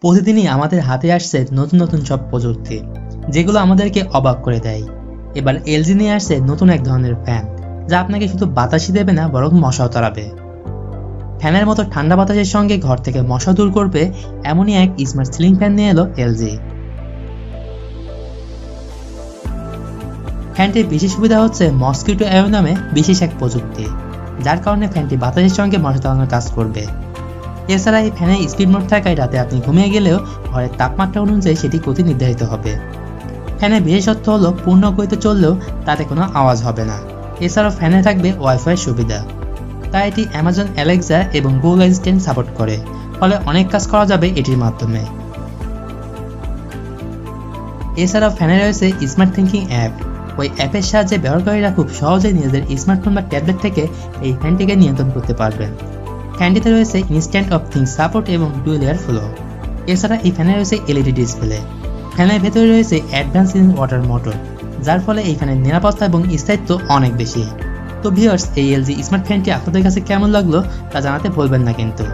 প্রতিদিনই আমাদের হাতে আসছে নতুন নতুন সব প্রযুক্তি, যেগুলো আমাদেরকে অবাক করে দেয়। এবার এলজি নিয়ে আসছে নতুন এক ধরনের ফ্যান, যা আপনাকে শুধু বাতাসই দেবে না, বরং মশাও তাড়াবে। ফ্যানের মতো ঠান্ডা বাতাসের সঙ্গে ঘর থেকে মশা দূর করবে এমনই এক স্মার্ট সিলিং ফ্যান নিয়ে এলো এলজি। ফ্যানটির বিশেষ সুবিধা হচ্ছে মসকিটো অ্যারো নামে বিশেষ এক প্রযুক্তি, যার কারণে ফ্যানটি বাতাসের সঙ্গে মশা তাড়ানোর কাজ করবে। এছাড়া এই ফ্যানের স্পিড মোড থাকায় রাতে আপনি ঘুমিয়ে গেলেও ঘরের তাপমাত্রা অনুযায়ী সেটি গতি নির্ধারিত হবে। ফ্যানের বিশেষত্ব হলো পূর্ণ গতিতে চললেও তাতে কোনো আওয়াজ হবে না। এছাড়াও ফ্যানে থাকবে ওয়াইফাই সুবিধা, তাই এটি অ্যামাজন অ্যালেক্সা এবং গুগল অ্যাসিস্ট্যান্ট সাপোর্ট করে, ফলে অনেক কাজ করা যাবে এটির মাধ্যমে। এছাড়াও ফ্যানে রয়েছে স্মার্ট থিংকিং অ্যাপ। ওই অ্যাপের সাহায্যে ব্যবহারকারীরা খুব সহজেই নিজেদের স্মার্টফোন বা ট্যাবলেট থেকে এই ফ্যানটিকে নিয়ন্ত্রণ করতে পারবেন। ফ্যানটিতে রয়েছে ইনস্ট্যান্ট অফ থিংস সাপোর্ট এবং ডুয়েল এয়ার ফ্লো। এছাড়া এই ফ্যানে রয়েছে এলইডি ডিসপ্লে। ফ্যানের ভেতরে রয়েছে অ্যাডভান্স ইন ওয়াটার মোটর, যার ফলে এই ফ্যানের নিরাপত্তা এবং স্থায়িত্ব অনেক বেশি। তো ভিউয়ার্স, এই এলজি স্মার্ট ফ্যানটি আপনাদের কাছে কেমন লাগলো তা জানাতে ভুলবেন না কিন্তু।